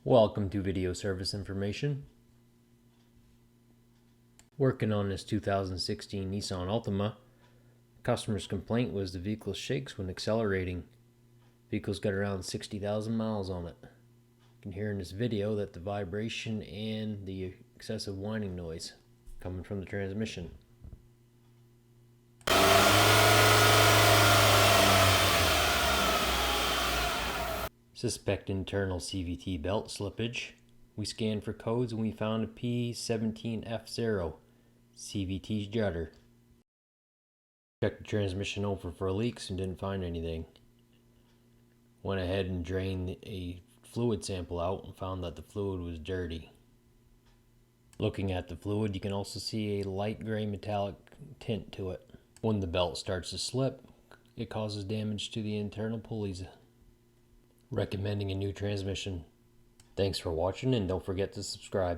Welcome to Video Service Information. Working on this 2016 Nissan Altima. Customer's complaint was the vehicle shakes when accelerating. Vehicle's got around 60,000 miles on it. You can hear in this video that the vibration and the excessive whining noise coming from the transmission. Suspect internal CVT belt slippage. We scanned for codes and we found a P17F0 CVT Judder. Checked the transmission over for leaks and didn't find anything. Went ahead and drained a fluid sample out and found that the fluid was dirty. Looking at the fluid, you can also see a light gray metallic tint to it. When the belt starts to slip, it causes damage to the internal pulleys. Recommending a new transmission. Thanks for watching and don't forget to subscribe.